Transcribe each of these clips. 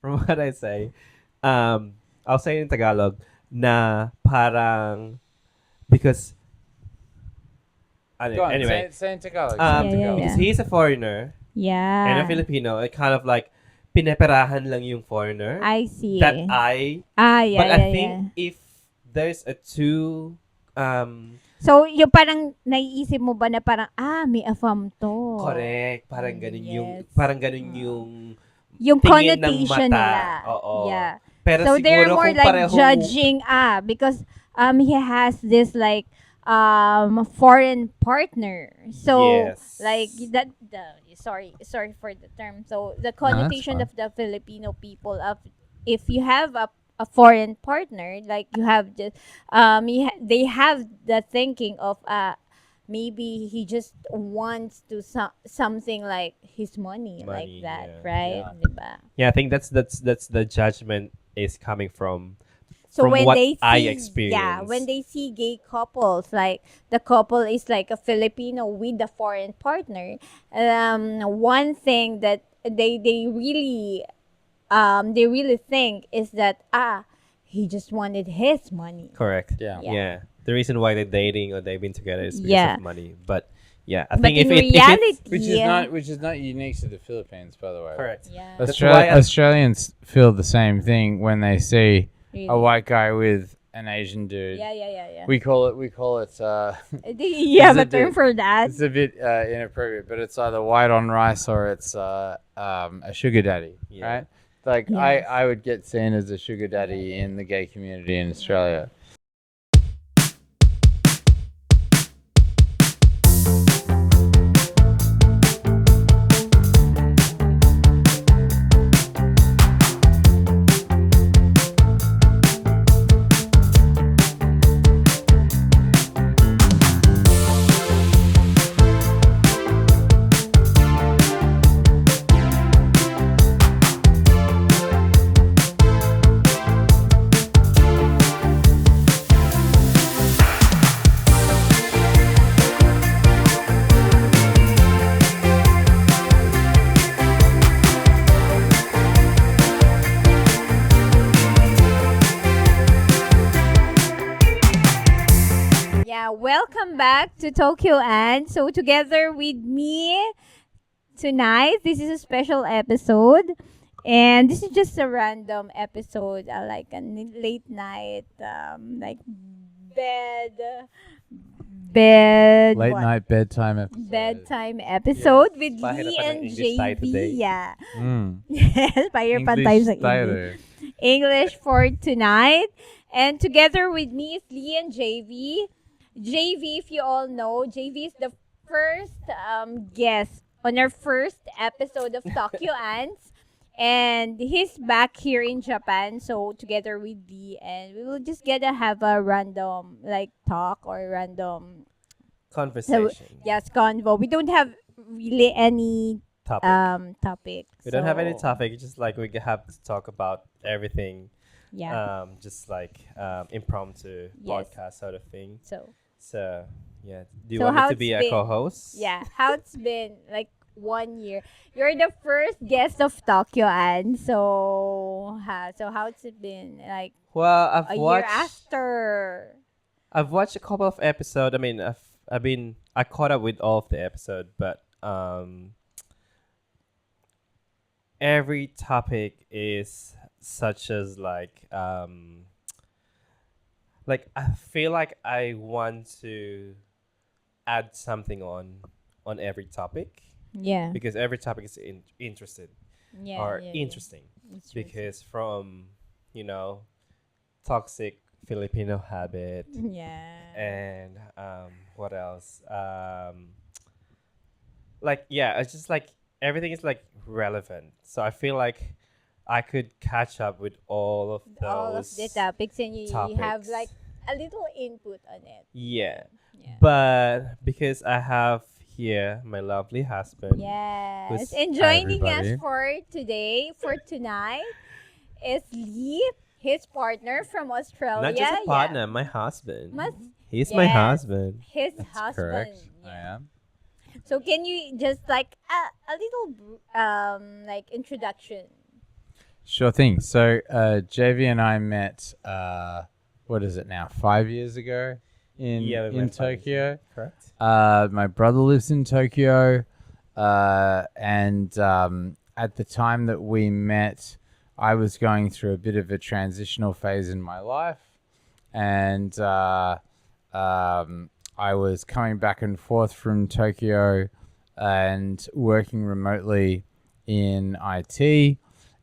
from what I say, I'll say in Tagalog na parang because Go on, anyway, say in Tagalog. because he's a foreigner and a Yeah. Filipino, it kind of like pineperahan lang yung foreigner I see. that I. Yeah, But yeah, I think yeah. if there's a two So, yung parang naiisip mo ba na parang, may afam to. correct, parang ganun yung Yes. parang ganun yung Yung tingin ng connotation mata. nila. Oo. Yeah. Pero So, they're siguro more kung like parehong judging, because he has this like foreign partner. So, Yes. like that sorry for the term. So, the connotation of the Filipino people of if you have a foreign partner, like you have just they have the thinking of maybe he just wants to something like his money like Money, that, yeah. right? Yeah. Diba? Yeah, I think that's the judgment is coming from So when what they see, I experienced. yeah, when they see gay couples, like the couple is like a Filipino with a foreign partner, one thing that they really think is that he just wanted his money. Correct. Yeah. Yeah. The reason why they're dating or they've been together is because Yeah. of money. But yeah, I But think in if reality, it's Which is not unique to the Philippines, by the way. correct. yeah, That's why Australians feel the same thing when they see really. a white guy with an Asian dude. Yeah. We call it You have Is a it term the- for that. it's a bit inappropriate, but it's either white on rice or it's a sugar daddy, Yeah. right? Like Yes. I would get seen as a sugar daddy in the gay community in Australia. Yeah, welcome back to Tokyo Ann. So together with me tonight, this is a special episode. And this is just a random episode, like a late night, like bed Late what? night bedtime episode. bedtime episode Yes. with Pahirap Lee pa ng and English tayo today. Jayvee. Yeah. Mm. Yes, pahirapan tayo sa English tayo. English. English for tonight. And together with me is Lee and Jayvee. Jayvee, if you all know, Jayvee is the first guest on our first episode of Tokyo Ants. And he's back here in Japan. So together with Lee, and we will just get to have a random like talk or random Conversation. yes convo. We don't have really any Topic. topic. We don't have any So, topic. It's just like we have to talk about everything. Yeah. Just like impromptu Yes. podcast sort of thing. So So yeah. Do you So want me how to it's be a been? co-host? yeah, how it's been like 1 year. You're the first guest of Tokyo, Ann. So how's it been like Well, a year after? I've watched a couple of episodes. I mean, I caught up with all of the episode, but every topic is such as like I feel like I want to add something on every topic Yeah. because every topic is interested Yeah. or yeah, interesting It's true. because from toxic Filipino habit Yeah. and what else it's just like everything is like relevant, so I feel like I could catch up with all of those All of the topics, and you have topics. like a little input on it. yeah. Yeah. But because I have here my lovely husband, Yes. who's- And joining us everybody. for tonight, is Lee, his partner from Australia. not just a Yeah. partner, my husband. Mas- He's my Yes. husband. His That's husband. correct. Yeah. I am. So can you just like a little like introduction? Sure thing. So JV and I met, what is it now, 5 years ago Yeah, we in met 5 years Tokyo. ago, correct. My brother lives in Tokyo, and at the time that we met, I was going through a bit of a transitional phase in my life, and I was coming back and forth from Tokyo and working remotely in IT,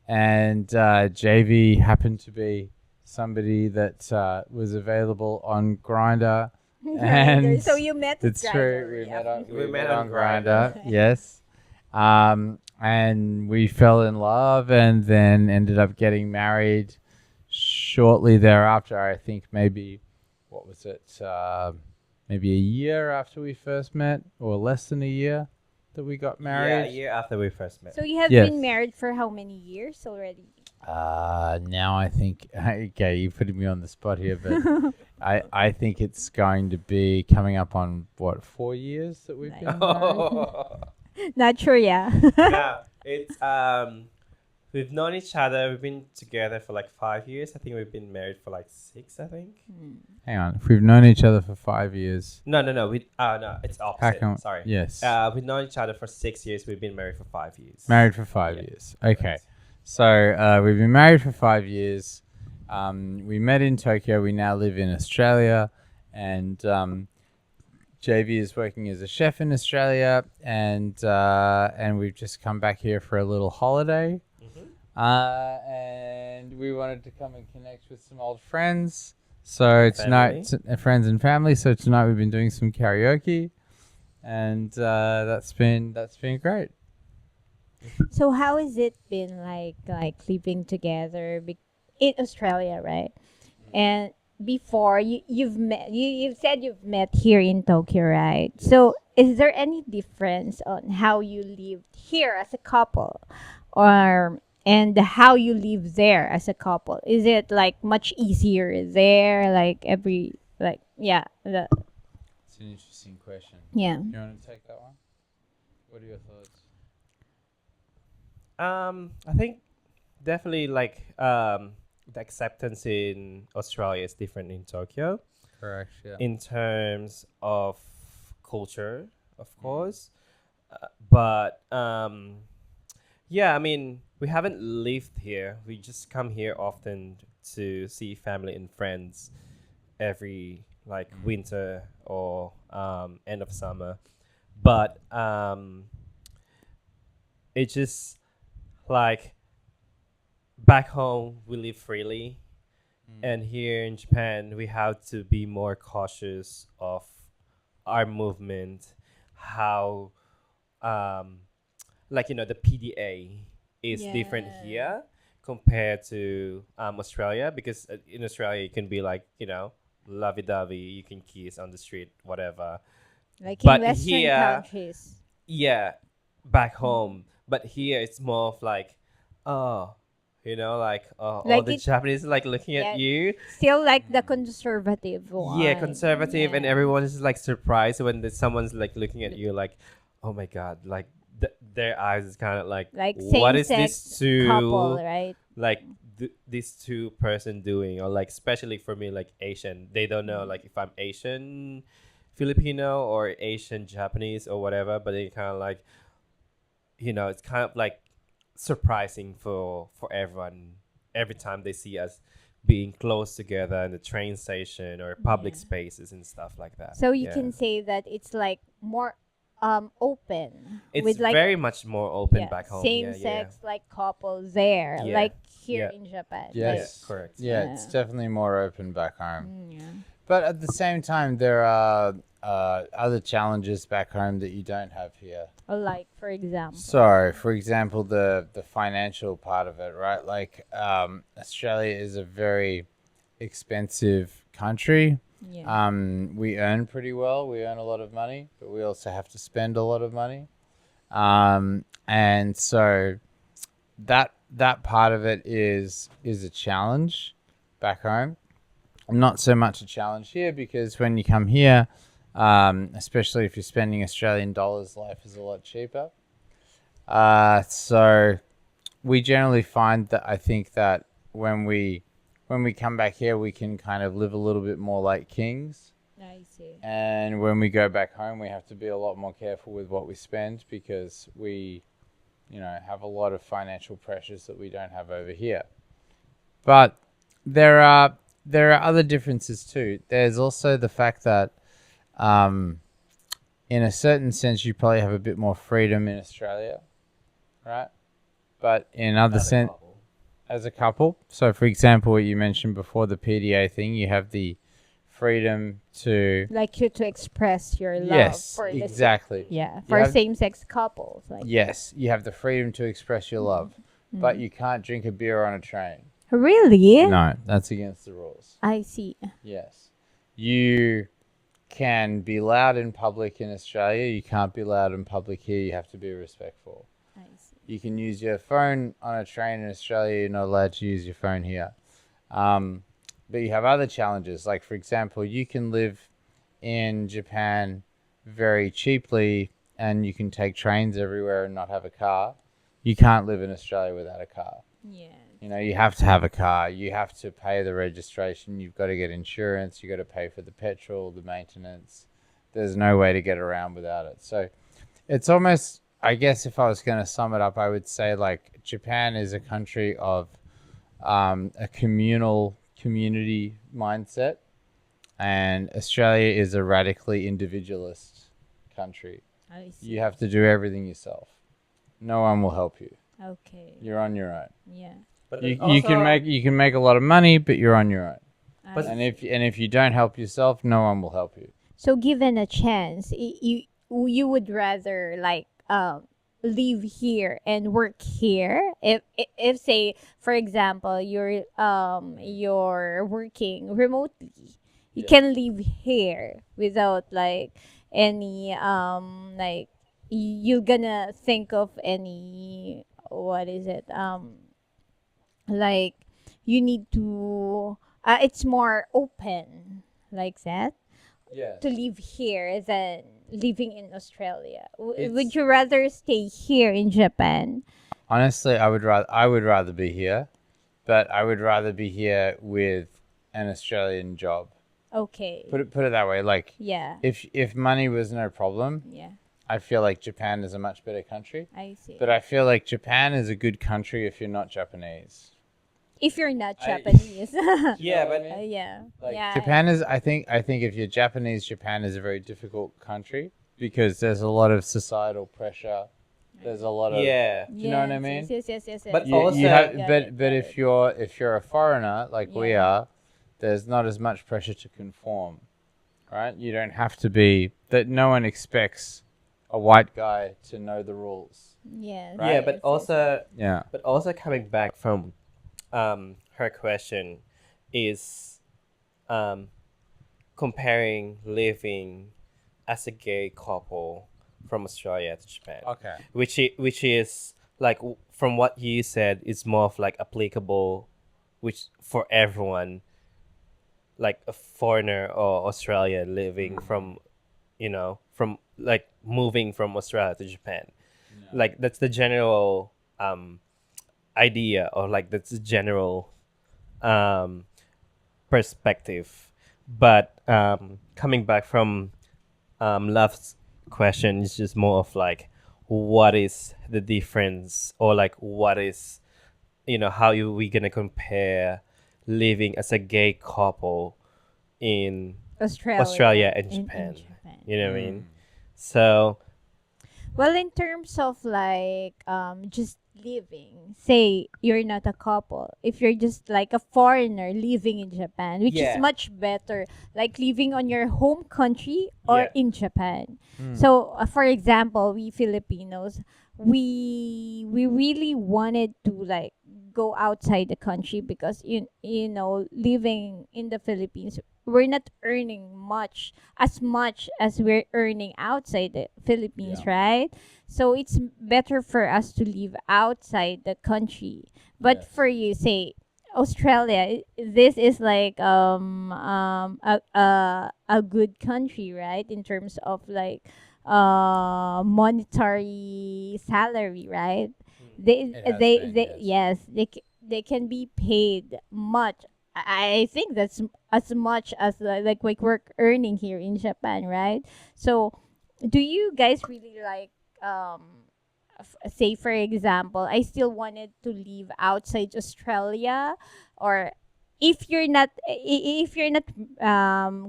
and JV happened to be somebody that was available on Grinder. And so you met it's true. Grindr, We yeah. met on Grinder. Yes. And we fell in love and then ended up getting married shortly thereafter. I think maybe, what was it? Maybe a year after we first met, or less than a year that we got Yeah, married. a year after we first met. So you have Yes. been married for how many years already? Now I think, okay, you're putting me on the spot here, but I think it's going to be coming up on, what, 4 years that we've been married? Not sure, yeah. No, it's we've known each other. We've been together for like 5 years. I think we've been married for like 6. I think. Hang on. If we've known each other for 5 years. No. No, it's opposite. Sorry. Yes. We've known each other for 6 years. We've been married for 5 years. Married for 5 Yeah. years. Okay. So we've been married for 5 years. We met in Tokyo. We now live in Australia. And JV is working as a chef in Australia. And we've just come back here for a little holiday. And we wanted to come and connect with some old friends. So tonight, friends and family. So tonight we've been doing some karaoke. And that's been great. So how has it been like living together in Australia, right? And before you've met, you've said you've met here in Tokyo, right? So is there any difference on how you lived here as a couple, and how you live there as a couple? Is it like much easier there? Yeah, It's an interesting question. yeah. You want to take that one? What are your thoughts? I think definitely like the acceptance in Australia is different in Tokyo. Correct. Yeah. In terms of culture, of course. But yeah, I mean, we haven't lived here. We just come here often to see family and friends every like winter or end of summer. But it's just like back home we live freely. And here in Japan, we have to be more cautious of our movement, how, the PDA is different here compared to Australia, because in Australia, you can be like, lovey-dovey, you can kiss on the street, whatever. Like But in Western here- countries. Yeah, back home. But here, it's more of like, all Like the it- Japanese like looking Yeah. at you. Still like the conservative one. Yeah, conservative, and Yeah. everyone is like surprised when someone's like looking at you like, oh my god, like their eyes is kind of like what is same-sex this two couple, right? like this two person doing, or like especially for me like Asian, they don't know like if I'm Asian Filipino or Asian Japanese or whatever, but they kind of like, it's kind of like surprising for everyone every time they see us being close together in the train station or public spaces and stuff like that. So you Yeah. can say that it's like more open. It's with like very much more open back home. same Yeah, sex like couples there, Yeah. like here Yeah. in Japan. Yes. Yeah, correct. Yeah, it's Yeah. definitely more open back home. Yeah. But at the same time, there are other challenges back home that you don't have here. Like for example. So, for example, the financial part of it, right? Like, Australia is a very expensive country. Yeah. We earn pretty well. We earn a lot of money, but we also have to spend a lot of money. And so that part of it is a challenge back home. Not so much a challenge here, because when you come here, especially if you're spending Australian dollars, life is a lot cheaper. So we generally find that I think that when we come back here, we can kind of live a little bit more like kings. I see. And when we go back home, we have to be a lot more careful with what we spend because we, have a lot of financial pressures that we don't have over here. But there are other differences too. There's also the fact that, in a certain sense, you probably have a bit more freedom in Australia, right? But in other As a sense, couple. as a couple. So, for example, what you mentioned before, the PDA thing, you have the freedom to. Like you to express your love Yes, for the exactly. for have- same-sex couples. Like Yes, you have the freedom to express your love, but you can't drink a beer on a train. Really? No, that's against the rules. I see. Yes. You can be loud in public in Australia. You can't be loud in public here. You have to be respectful. I see. You can use your phone on a train in Australia. You're not allowed to use your phone here. But you have other challenges. Like, for example, you can live in Japan very cheaply and you can take trains everywhere and not have a car. You can't live in Australia without a car. Yeah. You have to have a car. You have to pay the registration. You've got to get insurance. You've got to pay for the petrol, the maintenance. There's no way to get around without it. So it's almost, I guess if I was going to sum it up, I would say like Japan is a country of a community mindset, and Australia is a radically individualist country. I see. You have to do everything yourself. No one will help you. Okay. You're on your own. Yeah. But You then also- can make a lot of money, but you're on your own. But- And if you don't help yourself, no one will help you. So given a chance, you would rather like live here and work here if say for example you're working remotely, you Yeah. can live here without like any like you're gonna think of any what is it like you need to it's more open like that Yeah. to live here than living in Australia. Would It's- you rather stay here in Japan? Honestly, I would rather be here, but I would rather be here with an Australian job. Okay. Put it that way. Like Yeah. if money was no problem, Yeah. I feel like Japan is a much better country. I see. But I feel like Japan is a good country if you're not Japanese. If you're not I- Japanese. Yeah, know what but I mean? Yeah. Like yeah. Japan is, I think if you're Japanese, Japan is a very difficult country because there's a lot of societal pressure. There's a lot of yeah. Do you know what I mean? Yes. But You, also- you have, Got but it, but got if you're a foreigner like we Yeah. are, there's not as much pressure to conform, right? You don't have to be that. No one expects a white guy to know the rules. Yes. Yeah, but also Yeah. coming back from her question is comparing living as a gay couple from Australia to Japan, Okay. which is like from what you said, it's more of like applicable, which for everyone, like a foreigner or Australian living from, from like moving from Australia to Japan, like that's the general idea, or like that's the general perspective. But coming back from Love's question, is just more of like what is the difference, or like what is how we gonna compare living as a gay couple in Australia and Japan. You know what I mean? So Well, in terms of like just living, say you're not a couple, if you're just like a foreigner living in Japan, which Yeah. is much better, like living on your home country or Yeah. in Japan. So, for example, we Filipinos, we really wanted to like go outside the country because you know living in the Philippines, we're not earning much as we're earning outside the Philippines, Yeah. right? So it's better for us to live outside the country. But Yes. for you, say Australia, this is like a good country, right? In terms of like monetary salary, right? It has been, yes. yes, they can be paid much. I think that's as much as like we're earning here in Japan, right? So, do you guys really like say for example, I still wanted to live outside Australia, or if you're not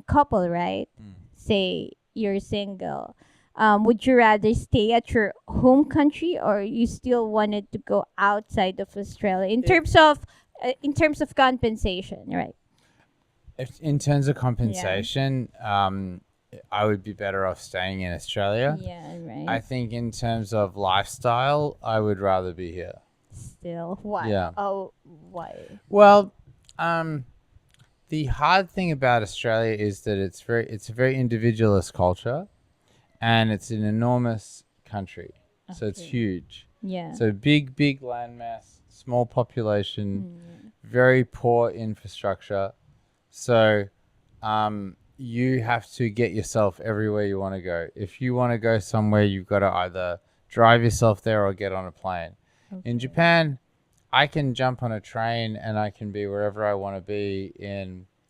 couple, right? Mm. Say you're single, would you rather stay at your home country, or you still wanted to go outside of Australia It, in terms of compensation, right? In terms of Yeah. compensation, I would be better off staying in Australia. Yeah, I right. think in terms of lifestyle, I would rather be here. Still, why? Yeah. Oh, why? Well, um, the hard thing about Australia is that it's a very individualist culture, and it's an enormous country. So it's Okay. huge. Yeah. So big landmass, small population, Mm, very poor infrastructure. So you have to get yourself everywhere you want to go. If you want to go somewhere, you've got to either drive yourself there or get on a plane. In okay. Japan, I can jump on a train and I can be wherever I want to be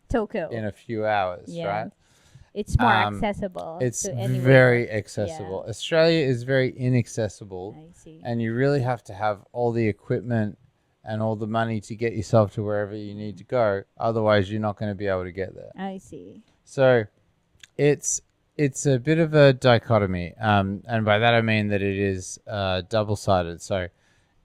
Tokyo. in a few hours, Yeah. right? It's more Um, accessible it's to anywhere. very Yeah. accessible. Australia is very inaccessible, I see. and you really have to have all the equipment and all the money to get yourself to wherever you need to go. Otherwise, you're not going to be able to get there. I see. So it's a bit of a dichotomy, and by that I mean that it is double-sided. So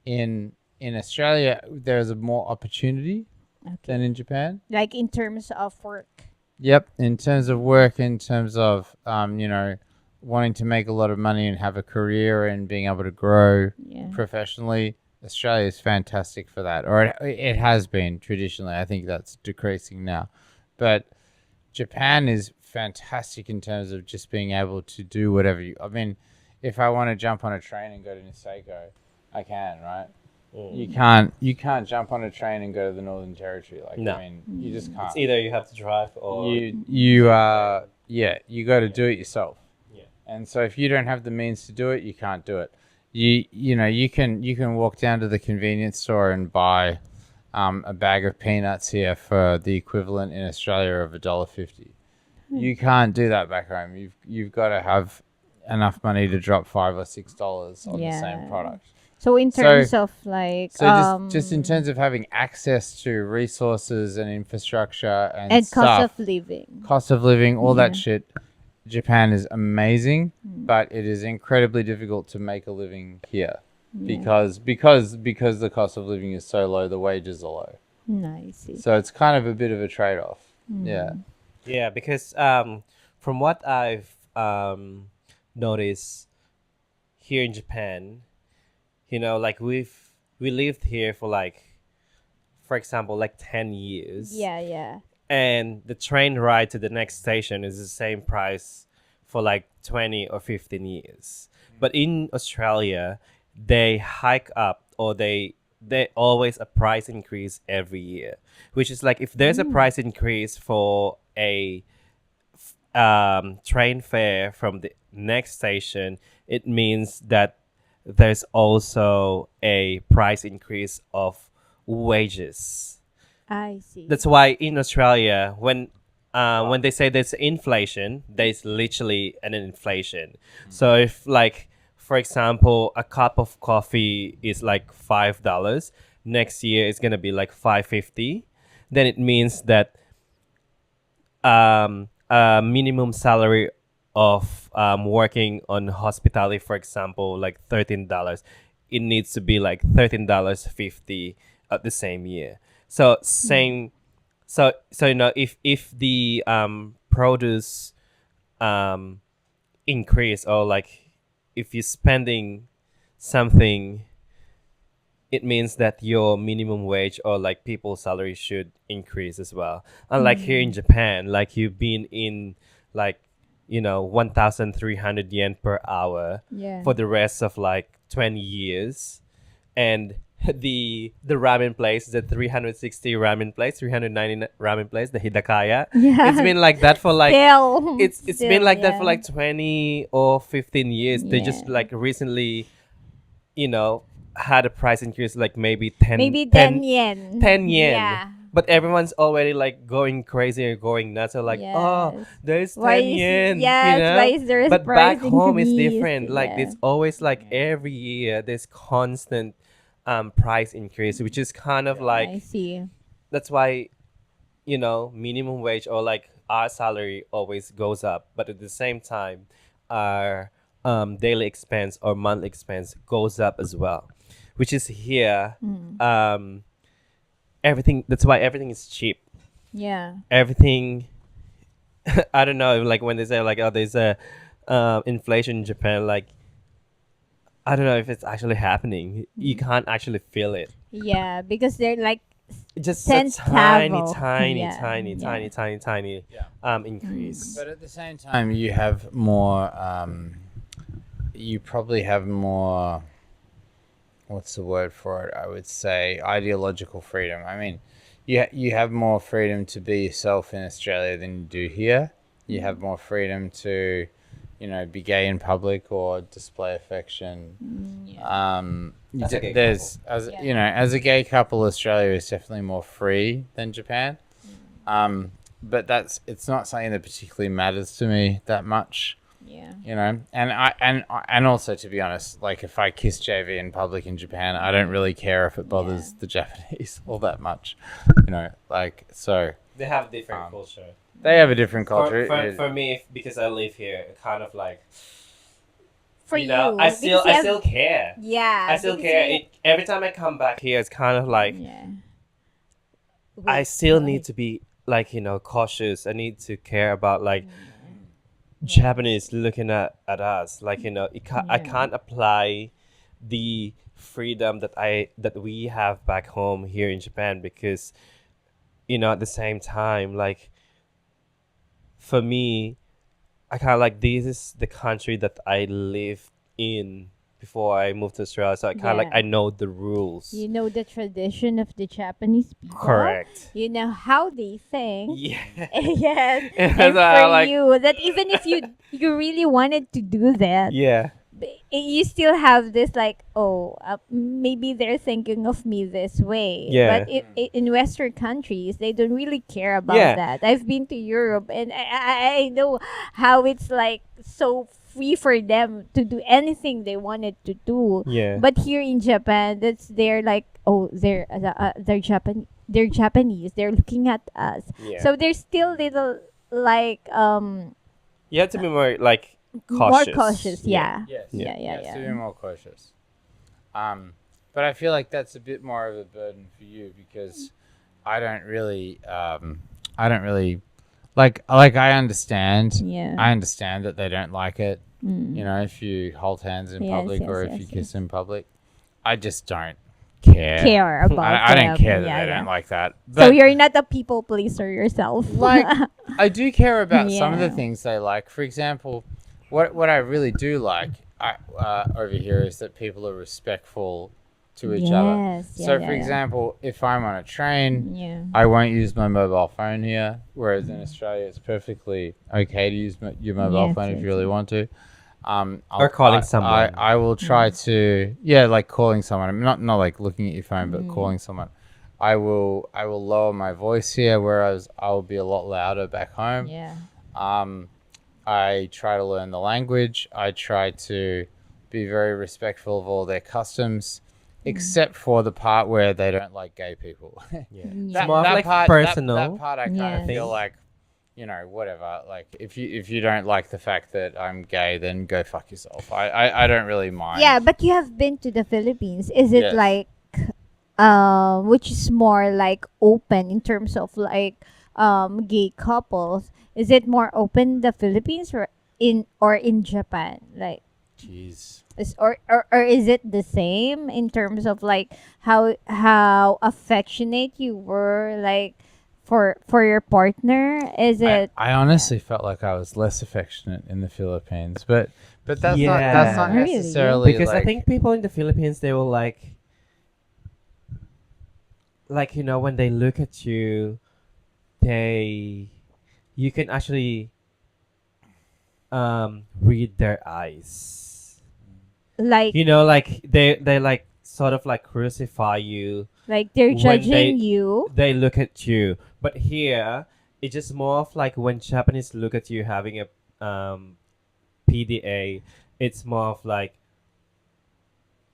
in Australia, there's a more opportunity than Okay. in Japan. Like in terms of work. Yep, in terms of work, in terms of wanting to make a lot of money and have a career and being able to grow Yeah. professionally, Australia is fantastic for that, or it has been traditionally. I think that's decreasing now, but Japan is fantastic in terms of just being able to do whatever you. I mean, if I want to jump on a train and go to Niseko, I can, right? You mm, can't jump on a train and go to the Northern Territory. Like, no, I mean, you just it's can't. either you have to drive or You got to do it yourself. yeah. And so if you don't have the means to do it, you can't do it. You can walk down to the convenience store and buy a bag of peanuts here for the equivalent in Australia of $1.50. You can't do that back home. You've got to have enough money to drop $5 or $6 on the same Yeah. product. So in So terms of like so just in terms of having access to resources and infrastructure and and cost stuff, of living. cost of living, all Yeah. that shit, Japan is amazing, Mm. but it is incredibly difficult to make a living here Yeah. because the cost of living is so low, the wages are low. I see. So it's kind of a bit of a trade-off. Yeah. Mm. Yeah, because from what I've noticed here in Japan, like we lived here for like, for example, like 10 years. Yeah, yeah. And the train ride to the next station is the same price for like 20 or 15 years. But in Australia, they hike up, or they always a price increase every year, which is like if there's a price increase for a train fare from the next station, it means that there's also a price increase of wages. I see. That's why in Australia, when they say there's inflation, there's literally an inflation. So if like, for example, a cup of coffee is like $5, next year it's gonna be like $5.50. Then it means that a minimum salary of working on hospitality, for example, like $13, it needs to be like $13.50 at the same year. So same, so if the produce increase, or like if you're spending something, it means that your minimum wage or like people's salary should increase as well. Unlike here in Japan, like you've been in like 1,300 yen per hour Yeah. for the rest of like 20 years, and the ramen place, the 360 ramen place, 390 ramen place, the Hidakaya, Yeah. it's been like that for like Still. it's still, been like that yeah. for like 20 or 15 years. They just Yeah. like recently, you know had a price increase like maybe 10 Maybe 10 yen. 10 yen. Yeah. But everyone's already like going crazy or going nuts. So like, oh, Yes. there's Why 10 is yen, yes, you know? why is there a But price back home is increase? different. Like Yeah. it's always like every year there's constant price increase, which is kind of I like see. that's why minimum wage or like our salary always goes up, but at the same time our daily expense or monthly expense goes up as well, which is here Mm. everything. That's why everything is cheap. Yeah. Everything I don't know, like when they say like, oh, there's a inflation in Japan, like I don't know if it's actually happening. You can't actually feel it. Yeah, because they're like Just a tiny, centavo. tiny, Yeah, tiny, yeah. tiny, tiny, tiny Yeah. increase. But at the same time, you have more. You probably have more. What's the word for it? I would say ideological freedom. I mean, you have more freedom to be yourself in Australia than you do here. You have more freedom to, be gay in public or display affection. Yeah. As a gay There's Yeah. as a gay couple, Australia is definitely more free than Japan. But it's not something that particularly matters to me that much. Yeah. And also, to be honest, like if I kiss JV in public in Japan, I don't really care if it bothers the Japanese all that much, like so. They have different culture. They have a different culture. For me, because I live here, kind of like For you know, you, I because still you I have- still care. Yeah. I still because care. you- Every time I come back here, it's kind of like yeah. I Wait, still go need ahead. to be like cautious. I need to care about like Japanese looking at us. Like I Yeah. can't apply the freedom that we have back home here in Japan, because at the same time, like for me, I kind of like this is the country that I lived in before I moved to Australia, so I kind of like Yeah. I know the rules. You know the tradition of the Japanese people. Correct. You know how they think. Yeah. Yes. And And so I for like- you, that even if you really wanted to do that, Yeah. you still have this like, oh, maybe they're thinking of me this way. Yeah. But in Western countries, they don't really care about Yeah. that. I've been to Europe, and I know how it's like so free for them to do anything they wanted to do. Yeah. But here in Japan, they're like, oh, they're Japan, they're Japanese. They're looking at us. Yeah. So there's still little like You have to be more like more cautious. cautious. Yeah. Yes. Yeah. You Yeah. have to Yeah. be more cautious. But I feel like that's a bit more of a burden for you because I don't really like I understand. Yeah. I understand that they don't like it. Mm. If you hold hands in Yes, public yes, or if yes, you yes. kiss in public. I just don't care. Care about I don't them. care that Yeah, they yeah. don't like that. So But you're not a people pleaser yourself. Like, I do care about some of the Yeah. things they like. For example, what I really do like over here is that people are respectful to each other. Yes. Yeah, So, yeah, for yeah. example, if I'm on a train, Yeah. I won't use my mobile phone here, whereas in Australia it's perfectly okay to use your mobile Yes, phone if yes, you really yes. want to. Or calling someone. I will try to like calling someone. I'm not like looking at your phone, but calling someone. I will lower my voice here, whereas I will be a lot louder back home. Yeah. I try to learn the language. I try to be very respectful of all their customs, except for the part where they don't like gay people. Yeah. Yeah. It's more of like personal. That part I kind Yes. of feel like, whatever. Like if you don't like the fact that I'm gay, then go fuck yourself. I don't really mind. Yeah, but you have been to the Philippines. Is it Yes. like, which is more like open in terms of like, gay couples? Is it more open in the Philippines or in Japan? Like, Jeez. or is it the same in terms of like how affectionate you were like for your partner? Is it? I honestly felt like I was less affectionate in the Philippines, but that's not Really? necessarily Because I like, think people in the Philippines, they will like when they look at you, you can actually read their eyes. Like Like they like sort of like crucify you Like they're when judging you. they look at you. But here, it's just more of like when Japanese look at you having a PDA, it's more of like,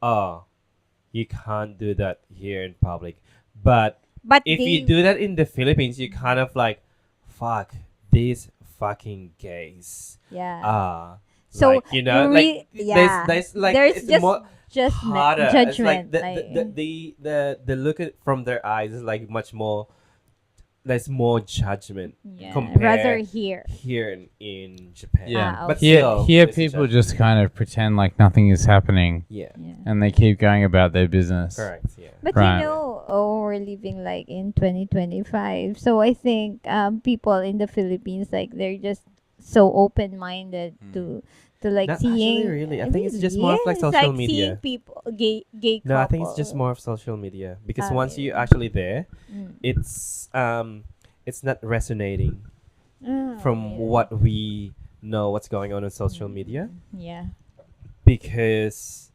oh, you can't do that here in public. But But if they, you do that in the Philippines, you kind of like, fuck, these fucking gays. yeah. So Like, you know, like yeah. there's like There's it's just more judgment. harder. It's like Judgment. the, like, the look at from their eyes is like much more. There's more judgment yeah. compared Rather here. here in Japan. Yeah. Ah, But okay. Here, still, here there's a people judgment. just kind of pretend like nothing is happening, Yeah, Yeah. and they keep going about their business. correct. Yeah. But Right. you know, we're living like in 2025. So I think people in the Philippines, like they're just so open-minded to like Not seeing. actually really. I think it's just more of like Yes, social like seeing media. people, gay No, I think it's just couple. more of social media because Ah, once really? you actually there, Mm. it's not resonating Ah, from really? what we know what's going on social media Yeah. because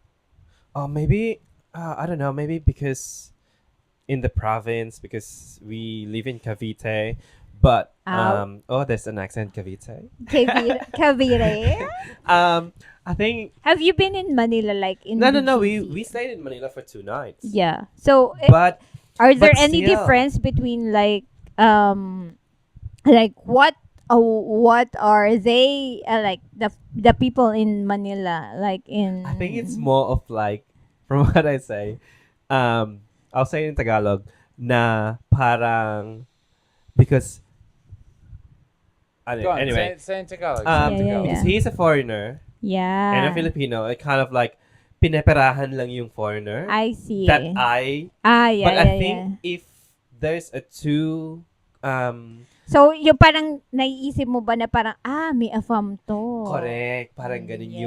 maybe I don't know, maybe because in the province because we live in Cavite, but there's an accent Cavite. Cavite. I think Have you been in Manila, like in no BGC? we stayed in Manila for 2 nights. Yeah. So But are there but any still. difference between like what are they like the people in Manila like in I think it's more of like, from what I say, I'll say in Tagalog, na parang, because, Go on, anyway, say in Tagalog. um, say in Yeah, Tagalog. because he's a foreigner yeah. and a Filipino, it kind of like, pineperahan lang yung foreigner I see. that Yeah, but yeah, I think yeah. if there's a two, So yung parang naiisip mo ba na parang may afam to. correct, parang ganun Yes.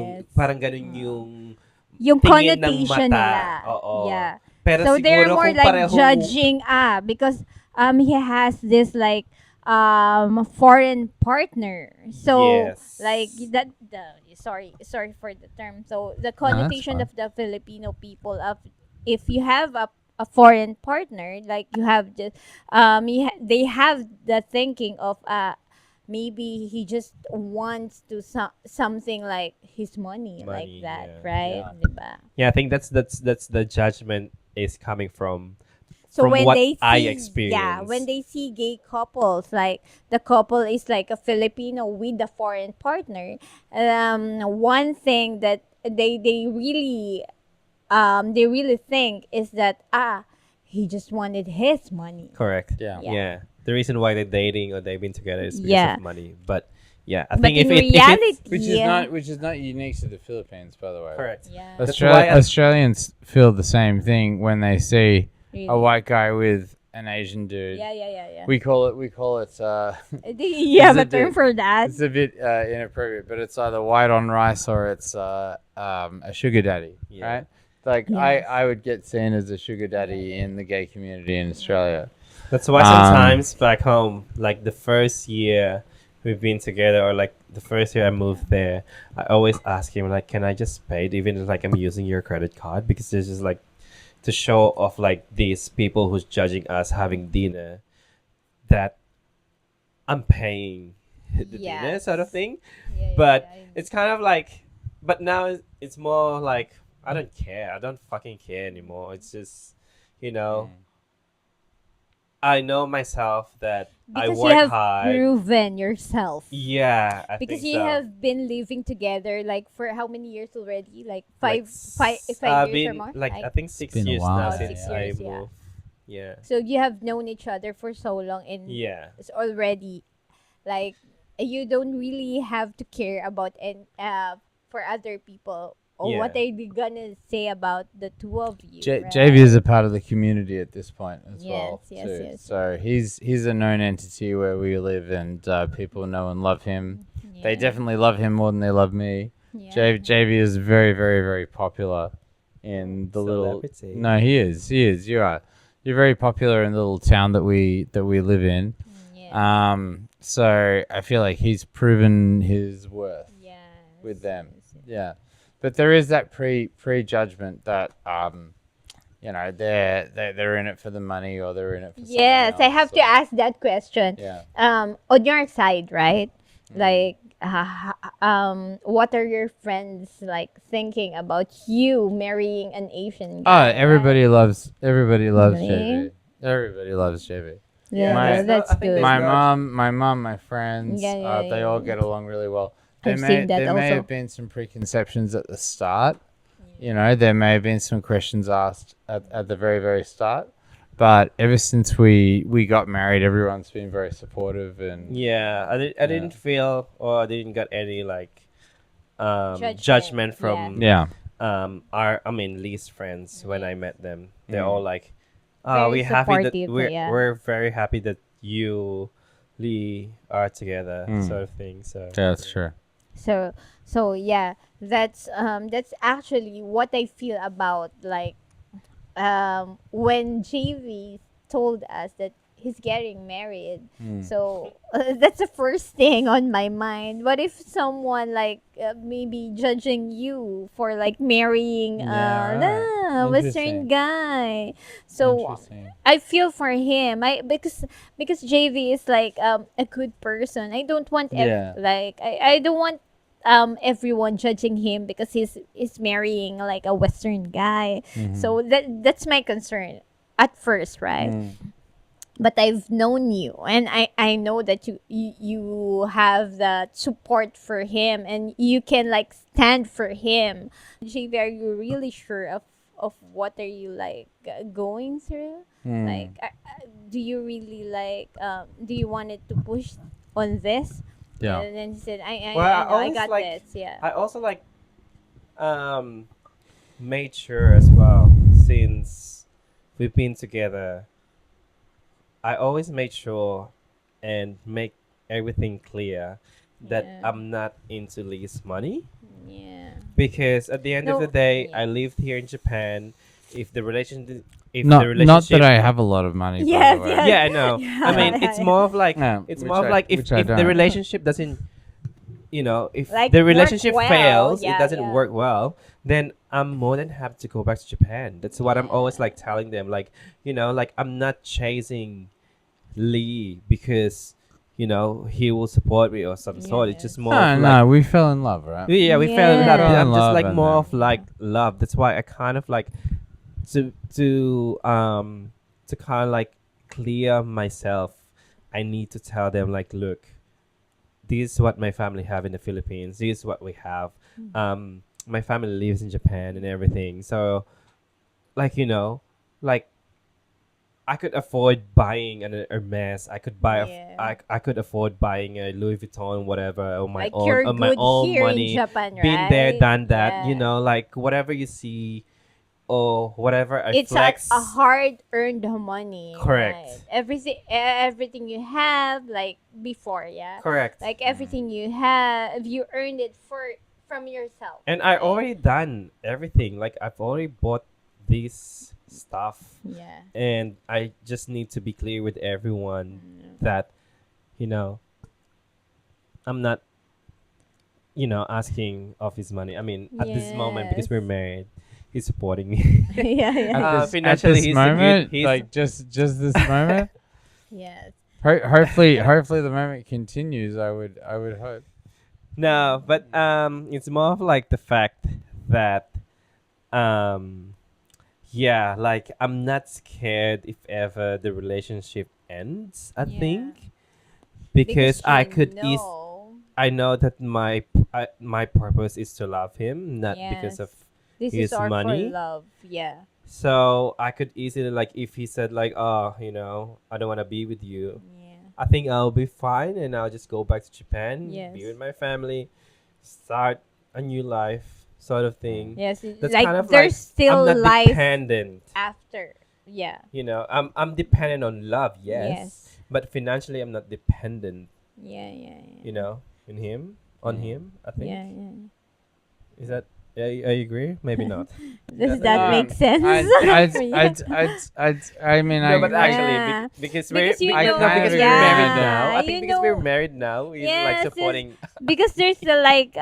yung Yung tingin ng connotation mata. nila. Oo. Yeah. Pero So they're siguro more kung like pareho, judging because he has this like foreign partner. So Yes. like that sorry for the term. So the connotation fine. of the Filipino people of if you have a foreign partner, like you have just they have the thinking of maybe he just wants to something like his money, like Money, that, yeah. right? Yeah. Diba? yeah, I think that's the judgment is coming from So from when what they see, I experienced. yeah, when they see gay couples, like the couple is like a Filipino with a foreign partner, one thing that they really think is that he just wanted his money. Correct. Yeah. Yeah. The reason why they're dating or they've been together is because Yeah. of money. But yeah, I But think in if reality, it's Which is not unique to the Philippines, by the way. correct. yeah, That's why Australians feel the same thing when they see really. a white guy with an Asian dude. Yeah. We call it Do you have a It's a term bit- for that? it's a bit inappropriate, but it's either white on rice or it's a sugar daddy, Yeah. right? Like Yes. I would get seen as a sugar daddy in the gay community in Australia. That's why sometimes back home, like the first year we've been together, or like the first year I moved there, I always ask him like, "Can I just pay it, even if like I'm using your credit card?" Because this is like to show off like these people who's judging us having dinner, that I'm paying the dinner sort of thing. But it's kind of like, but now it's more like I don't care. I don't fucking care anymore. It's just, I know myself that I because work you have hard. proven yourself. Yeah, I Because think you so. have been living together like for how many years already? Like Like five I've years or been more. like I think 6 been a years while, now yeah. since 6 I years, yeah. moved. Yeah. So you have known each other for so long, and Yeah. it's already like you don't really have to care about for other people or Yeah. what are they gonna say about the two of you. right? JV is a part of the community at this point as well. Yes, too. yes. So he's a known entity where we live, and people know and love him. They Yeah. definitely love him more than they love me. Yeah. JV is very, very, very popular in the Celebrity. No, he is. You are. You're very popular in the little town that we live in. Yeah. So I feel like he's proven his worth Yes, with them. yes, yes. Yeah. But there is that prejudgment that they're in it for the money or they're in it for something Yes, I else, have to or- ask that question. Yeah. On your side, right? Mm. Like, what are your friends like thinking about you marrying an Asian Oh, guy? everybody loves Really? JV. Everybody loves JV. Yeah, My- that's I think good. there's My no- mom, my friends, Yeah, yeah, they all yeah. get along really well. I've seen that There may also. have been some preconceptions at the start. There may have been some questions asked at the very, very start. But ever since we got married, everyone's been very supportive and Yeah, I didn't feel or I didn't get any like judgment from yeah. Lee's friends when I met them. They're Mm. all like, Very we're happy that supportive, yeah. we're very happy that you Lee are together, Mm. sort of thing. So Yeah, that's true. So yeah, that's actually what I feel about like when JV told us that he's getting married. Mm. So that's the first thing on my mind. What if someone like maybe judging you for like marrying Yeah, right. a Western Interesting. guy? So Interesting. I feel for him. Because JV is like a good person. I don't want Yeah. I don't want everyone judging him because he's marrying like a Western guy. Mhm. So that's my concern at first, right? Mm. But I've known you and I know that you have that support for him and you can like stand for him. JV, are you really sure of what are you like going through? Mm. Like do you really like do you want it to push on this? Yeah. And then he said I Well, know, I always, got like, this. Yeah. I also like made sure as well, since we've been together, I always made sure and make everything clear that Yeah. I'm not into Lee's money, Yeah. because at the end of No, the day, yeah. I lived here in Japan. If the relation if Not the relationship not that I have a lot of money. Yes, by the way. yes. yeah, I know. I mean, Yeah, it's yeah. more of like No, it's which more of I- like if which I the don't. relationship doesn't, if Like, the work relationship well, fails, yeah, it doesn't yeah. work well, then I'm more than happy to go back to Japan. That's what I'm always like telling them. Like, like I'm not chasing Lee because, he will support me or some sort. It's just more No, of like no, we fell in love, right? yeah, we fell in love. Yeah. I'm just Love like and more then- of like love. That's why I kind of like to kind of like clear myself. I need to tell them like, look, this is what my family have in the Philippines. This is what we have. My family lives in Japan and everything. So, like like I could afford buying an Hermes. I could buy Yeah. I could afford buying a Louis Vuitton, whatever, on my Like own you're on my good own here money. in Japan, right? Been there, done that. Yeah. Like whatever you see or whatever I It's flex. a hard earned money. Correct. Right? Everything you have like before, yeah. Correct. Like everything you have, you earned it from yourself. And I right? already done everything. Like I've already bought this stuff, Yeah. and I just need to be clear with everyone that, I'm not, asking of his money. I mean, at this moment, because we're Yes. married, he's supporting me. Yeah, yeah. At financially, this he's a good- moment, he's- like just this moment. Yes. Hopefully the moment continues. I would hope. No, but it's more of like the fact that yeah, like I'm not scared if ever the relationship ends. I Yeah. think because I you could know I know that my purpose is to love him, not because Yes. of this his is our money. for love. Yeah. So I could easily, like, if he said like, oh, I don't want to be with you, Yeah. I think I'll be fine and I'll just go back to Japan, be Yes. with my family, start a new life, sort of thing. Yes. That's like kind of there's like still I'm not life dependent. after. Yeah. I'm dependent on love, yes, Yes. but financially I'm not dependent. Yeah. Yeah. In him, on him. I think Yeah. Yeah. is that. Yeah, I agree. Maybe not. Does Yeah. that make sense? I mean, No, but Yeah. actually, because Because you I know- no, because we're yeah, married now. I you think because know- we're married now, he's like Yes, supporting. because there's the like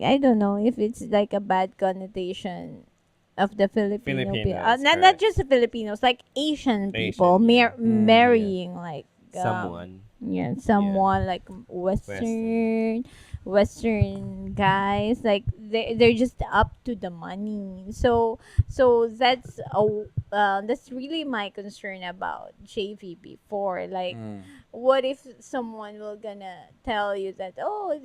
I don't know if it's like a bad connotation of the Filipino people. Filipinos, Not correct. just the Filipinos, like Asian people Asian, yeah. marrying like Someone. yeah, someone like Western. Western guys, like they're just up to the money. So that's really my concern about JV before. Like, what if someone will gonna tell you that, oh,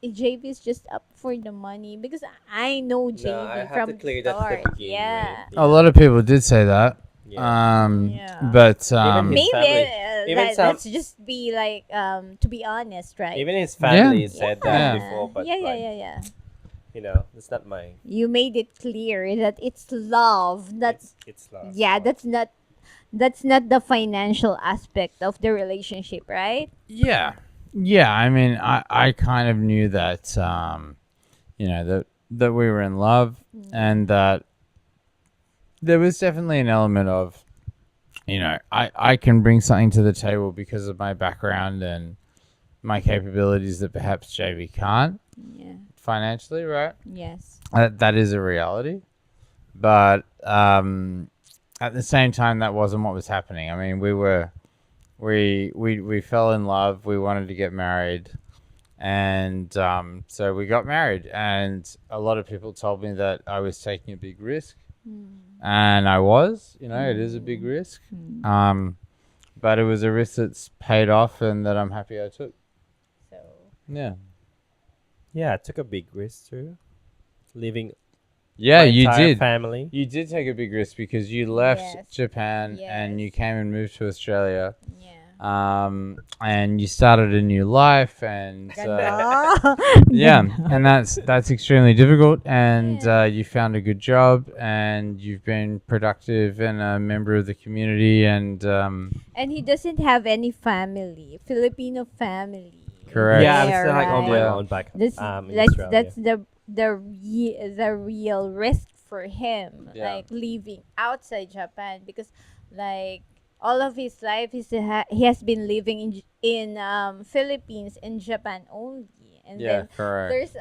JV is just up for the money? Because I know JV No, I have from to clear the that to start. begin Yeah. with. A lot of people did say that. Yeah. Yeah. But Even his Maybe family. Even let's just be like to be honest, right? Even his family Yeah. said yeah. that before, but yeah, like, yeah. that's not my. You made it clear that it's love. It's love. Yeah, that's not the financial aspect of the relationship, right? yeah. Yeah, I mean, I kind of knew that, that we were in love, and that there was definitely an element of, I can bring something to the table because of my background and my capabilities that perhaps JV can't Yeah. financially, right? Yes. That is a reality. But at the same time, that wasn't what was happening. I mean, we fell in love. We wanted to get married. And so we got married. And a lot of people told me that I was taking a big risk. And I was, it is a big risk. But it was a risk that's paid off and that I'm happy I took. So Yeah. Yeah, I took a big risk too, leaving Yeah, my you entire did. family. You did take a big risk because you left Yes. Japan and you Yes. came and moved to Australia. yeah. And you started a new life, and Ganda. yeah, and that's extremely difficult. And Yeah. you found a good job, and you've been productive and a member of the community. And And he doesn't have any family, Filipino family. Correct. Yeah, I'm there, still like on my right? Yeah. own back. This In that's Australia. the real risk for him, Yeah. like leaving outside Japan, because like all of his life he has been living in Philippines and Japan only, and yeah, then correct.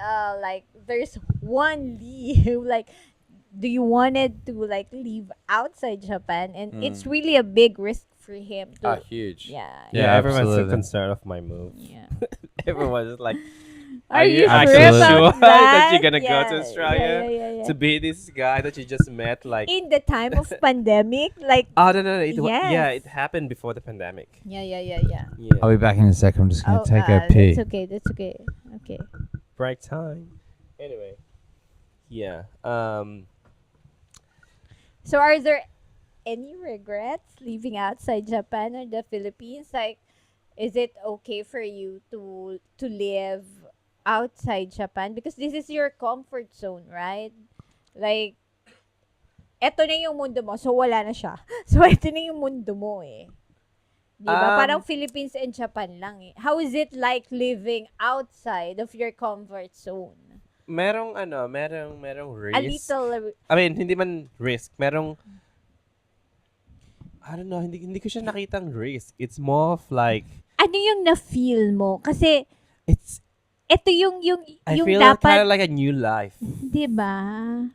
there's one Lee who like, do you wanted to like leave outside Japan, and it's really a big risk for him to Huge. yeah Yeah, everyone's so absolutely. concerned of my move. yeah. Everyone's like, Are you sure actually about sure that? that you're gonna go to Yeah, Australia yeah. to be this guy that you just met? Like, In the time of pandemic, like oh no, Yes. it happened before the pandemic. yeah. Yeah, I'll be back in a second. I'm just gonna take a pee. That's okay. That's okay. Okay. break time. Anyway, yeah. So, are there any regrets leaving outside Japan or the Philippines? Like, is it okay for you to live outside Japan because this is your comfort zone, right? Like, eto na yung mundo mo, so wala na siya. So, eto na yung mundo mo eh. Di ba? Parang Philippines and Japan lang eh. How is it like living outside of your comfort zone? merong risk. A little, I mean, hindi man risk. Merong, I don't know, hindi ko siya nakitang risk. It's more of like, ano yung na-feel mo? Kasi, it's, ito yung I yung feel dapat, kind of like a new life. di ba?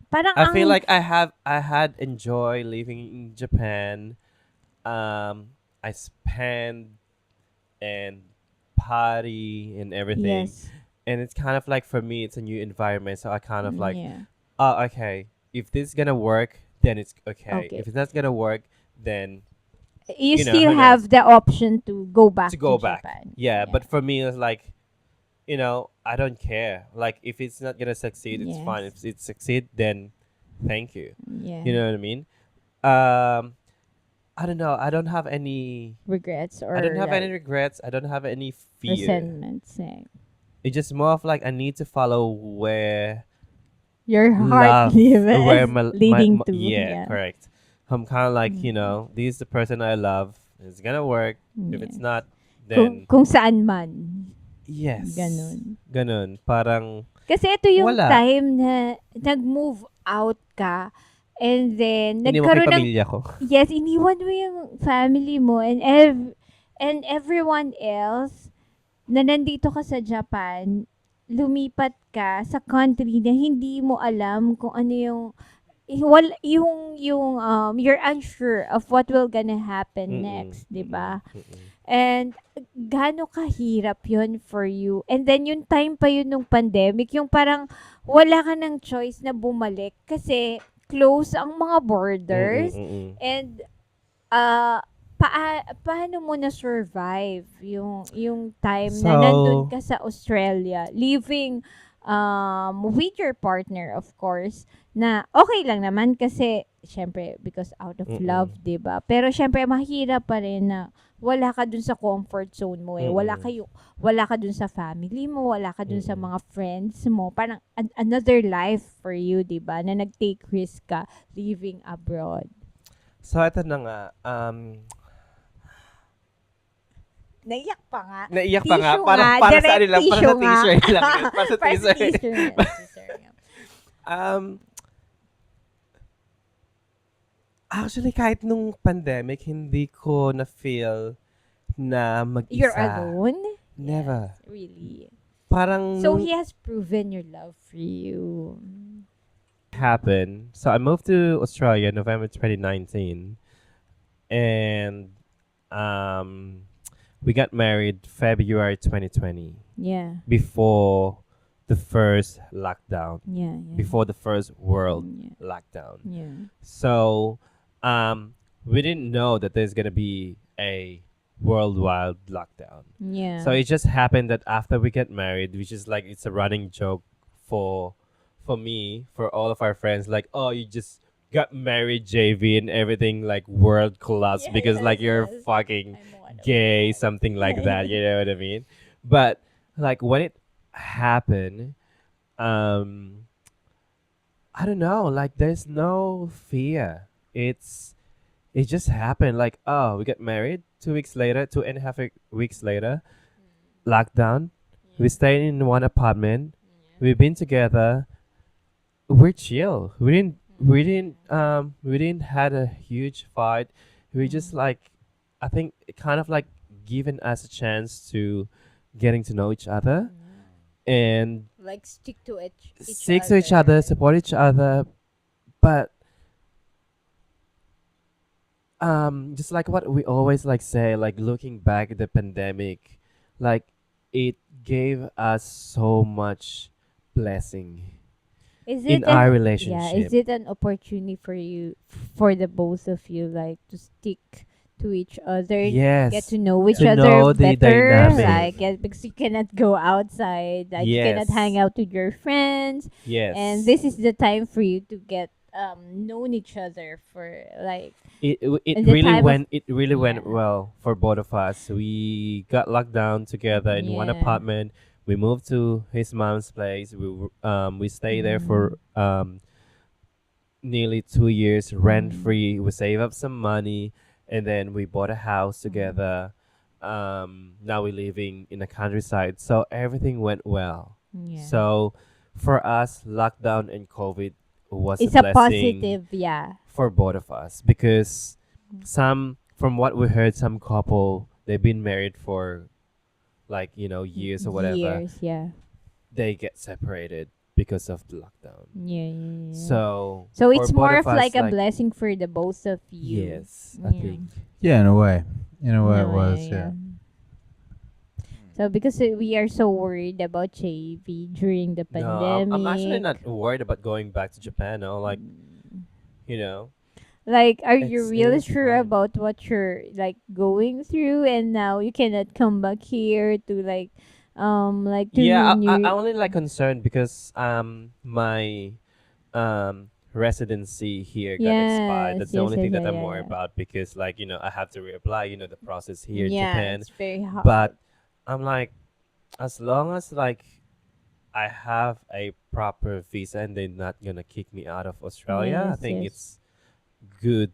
Parang I feel like I had enjoy living in Japan. I spend and party and everything. yes. And it's kind of like, for me, it's a new environment. So I kind of like, yeah. oh, okay. If this is gonna work, then it's okay. Okay. If it's not gonna work, then You you know, still who have the option to go back to go back. Japan. Yeah, but for me, it's like, I don't care. Like, if it's not gonna succeed, it's Yes. fine. If it succeed, then thank you. yeah. You know what I mean? I don't know. I don't have any. Regrets or I don't have like, any regrets. I don't have any fear. resentments. It's just more of like, I need to follow where Your heart where leading to. yeah, correct. I'm kind of like, Mm. this is the person I love. It's gonna work. If it's Yeah. not, Kung, then kung saan man. yes. Ganun. Ganun. Parang Kasi ito yung Wala. time na nag-move out ka and then iniwan ko nagkaroon yung ng pamilya ko. yes, iniwan mo yung family mo and everyone else na nandito ka sa Japan, lumipat ka sa country na hindi mo alam kung ano yung you're unsure of what will gonna happen Mm-mm. next, 'di Mm-mm. ba? Mm-mm. And gaano kahirap 'yun for you. And then yung time pa yun nung pandemic, yung parang wala ka ng choice na bumalik kasi close ang mga Mm-mm. borders. Mm-mm. And paano mo na survive yung time na nandun So, ka sa Australia, living with your partner, of course, na okay lang naman kasi syempre because out of mm-mm. love, 'di ba? Pero syempre mahirap pa rin na wala ka dun sa comfort zone mo eh. Mm-mm. Wala ka dun sa family mo, wala ka dun sa Mm-mm. mga friends mo. Parang another life for you, 'di ba? Na nag-take risk ka living abroad. So, ito na nga. Naiyak pa nga. Naiyak pa nga. Tissue Para, nga. para sa Direct ano lang. Para sa tissue nga. t-shirt lang yun. Para sa Para sa t-shirt. tissue nga. um, actually, kahit nung pandemic, hindi ko na-feel na mag-isa. You're alone? Never. Yes, really. Parang So nung he has proven your love for you. happened. So, I moved to Australia November 2019. And um, we got married February 2020. Yeah. Before the first lockdown. Yeah. Before the first world Yeah. lockdown. Yeah. So, we didn't know that there's gonna be a worldwide lockdown. Yeah. So it just happened that after we get married, which is like it's a running joke for me, for all of our friends, like, oh, you just got married, JV, and everything like world collapsed because like you're fucking I'm one of gay, them. something like that. You know what I mean? But like when it happened, I don't know. Like there's no fear. It just happened. Like oh, we got married 2 weeks later, 2.5 weeks later, lockdown. We stayed in one apartment. We've been together. We're chill. We didn't had a huge fight. We just like I think it kind of like given us a chance to getting to know each other and Like stick to stick to each other, support each other, but just like what we always like say, like looking back at the pandemic, like it gave us so much blessing Is in it our an relationship. is it an opportunity for you for the both of you like to stick to each other, Yes. get to know each To other know the better, dynamic. like because you cannot go outside, like you cannot Yes. hang out with your friends, Yes. and this is the time for you to get known each other for like it in the really time of- went Yeah. well for both of us. We got locked down together in one Yeah. apartment. We moved to his mom's place. We stayed there for nearly 2 years rent free. We saved up some money and then we bought a house together. Now we're living in the countryside, so everything went well. Yeah. So for us, lockdown and COVID was It's a a blessing positive, yeah. for both of us because some from what we heard, some couple they've been married for like years or whatever, Years, yeah. they get separated because of the lockdown. Yeah. So So for it's both more of of us, like a blessing for the both of you. Yes, I Yeah. think. Yeah, in a way. In a way it No, was, yeah. So because we are so worried about JV during the No, pandemic. I'm actually not worried about going back to Japan. No, like you know, Like, are you It's- really it's sure fine. about what you're like going through, and now you cannot come back here to like to yeah. I renew? only like concerned because my residency here got expired. That's the only thing that I'm worried about because like I have to reapply. The process here in Yeah, Japan. it's very hard. But I'm like, as long as like I have a proper visa and they're not gonna kick me out of Australia, I Yes, think yes. it's good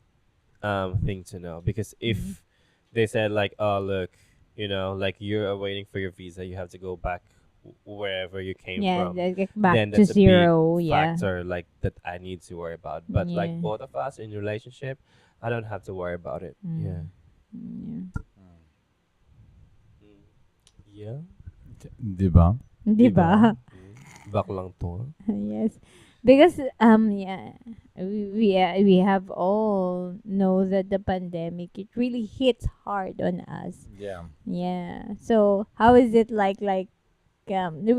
thing to know because if they said like, oh look, like you're waiting for your visa, you have to go back wherever you came yeah, from. like get back Then to that's a zero. big Yeah. factor like that I need to worry about. But like Yeah. both of us in relationship, I don't have to worry about it. Yeah. Yeah. Diba? Diba? Baklang to. Yes. Because yeah, we have all know that the pandemic, it really hits hard on us. Yeah. Yeah. So how is it like we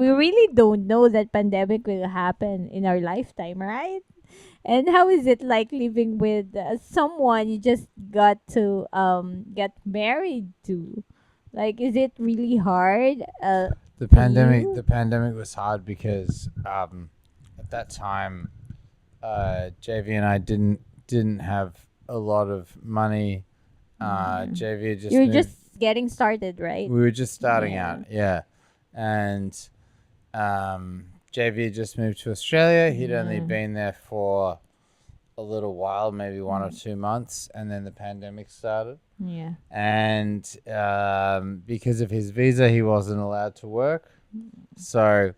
really don't know that pandemic will happen in our lifetime, right? And how is it like living with someone you just got to get married to? Like, is it really hard The to pandemic. you? The pandemic was hard because at that time, JV and I didn't have a lot of money. Mm. JV had just You're moved. just getting started, right? We were just starting Yeah. out, yeah, and JV had just moved to Australia. He'd only Yeah. been there for a little while, maybe 1 or 2 months, and then the pandemic started. Yeah. And because of his visa, he wasn't allowed to work. So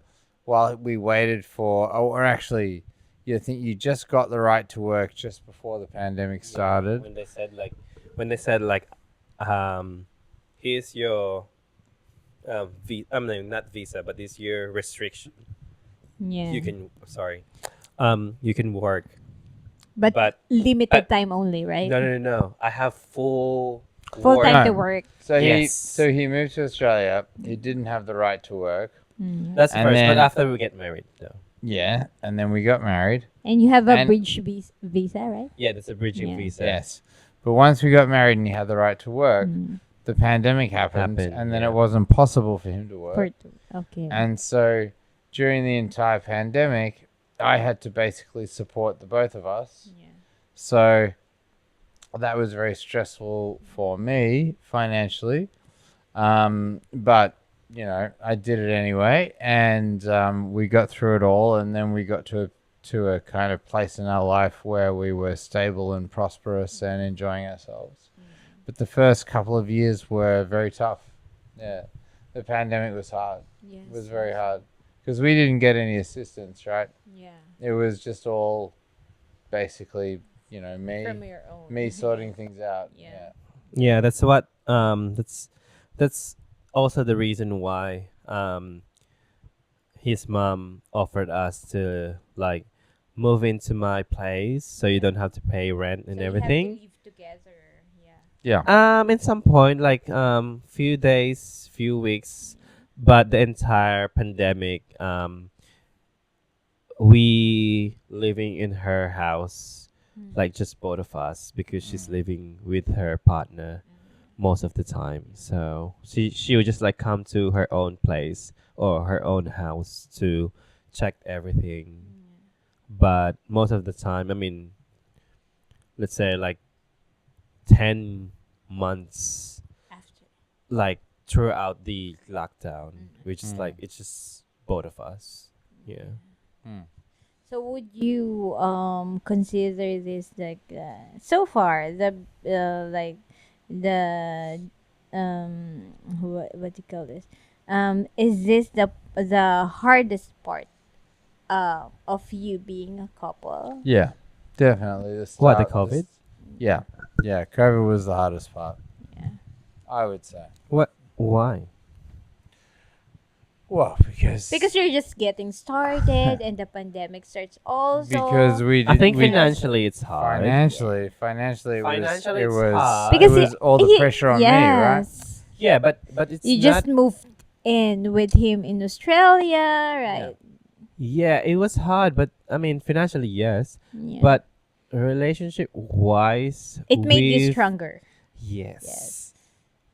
while we waited for, or actually, you think you just got the right to work just before the pandemic started. When they said like, um, here's your I mean not visa, but this your restriction. Yeah. You can work, But but limited time only, right? no. I have full Full work. time No. to work. So Yes. he moved to Australia. He didn't have the right to work. Mm. That's And first, but then- after we get married, though. Yeah, and then we got married. And you have a And- bridge visa, right? Yeah, that's a bridging Yeah. visa. Yes, but once we got married and he had the right to work, Mm. the pandemic happened, Happened, and then yeah. it wasn't possible for him to work. Okay. And so during the entire pandemic, I had to basically support the both of us. yeah. So that was very stressful for me financially. But, you know, I did it anyway. And we got through it all. And then we got to a kind of place in our life where we were stable and prosperous and enjoying ourselves. But the first couple of years were very tough. Yeah. The pandemic was hard. Yes. It was very hard because we didn't get any assistance, right? Yeah. It was just all basically, you know, From your own. me sorting things out. Yeah. Yeah, that's what that's also the reason why his mom offered us to like move into my place so you don't have to pay rent and everything. live together. Yeah. Yeah. In some point, like few days, few weeks, but the entire pandemic, we living in her house, like just both of us, because she's living with her partner most of the time. So she would just like come to her own place or her own house to check everything. But most of the time, I mean, let's say like 10 months, After. like throughout the lockdown, we just Mm. like it's just both of us. Yeah. So would you consider this like so far the like the what do you call this is this the hardest part of you being a couple? Yeah. Definitely. What, the COVID? Yeah. Yeah. COVID was the hardest part, Yeah. I would say. Why? Well, because You're just getting started and the pandemic starts also. because we I think we- financially it's hard. financially it Financially was it's it hard. was, it was all the pressure on me, right? yes. Yeah, but it's You not. just moved in with him in Australia, right? Yeah, it was hard, but I mean financially yes, Yeah. but relationship wise, it made you stronger. Yes. Yes.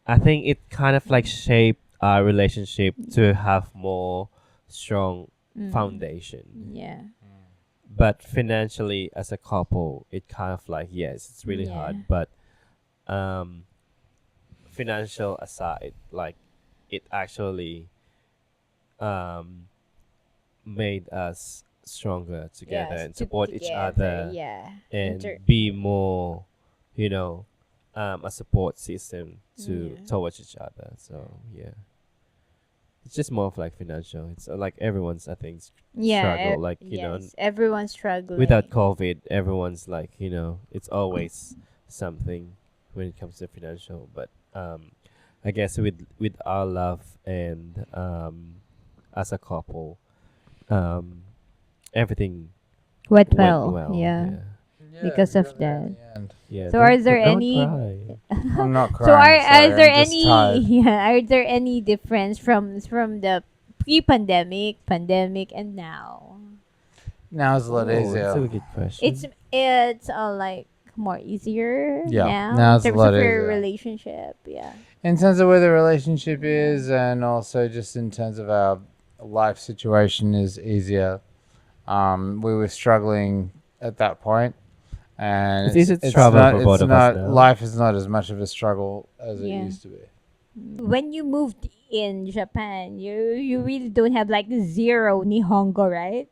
I think it kind of like shaped our relationship to have more strong Mm. foundation. Yeah. But financially as a couple, it kind of like yes, it's really Yeah. hard, but financial aside, like it actually made us stronger together Yes, and support each other Yeah. and Inter- be more, you know, a support system to Yeah. towards each other. So yeah, it's just more of like financial. It's like everyone's I think struggle. Like you know, yes, everyone's struggling. without COVID, everyone's like you know, it's always something when it comes to financial. But I guess with our love and as a couple, everything Went went well. well. Yeah. Yeah, Because we of got there in that. the end. Yeah. So are there don't any cry. I'm not So crying. are sorry, there I'm just tired. are there any difference from the pre-pandemic, pandemic, and now? Now it's a lot Oh, that's a easier. good question. It's like more easier Yeah, now now in it's a terms lot of your easier. relationship. Yeah. In terms of where the relationship is, and also just in terms of our life situation is easier. We were struggling at that point, and It's easy to travel not for both of us now. life is not as much of a struggle as it Yeah. used to be. When you moved in Japan, you really don't have like zero Nihongo, right?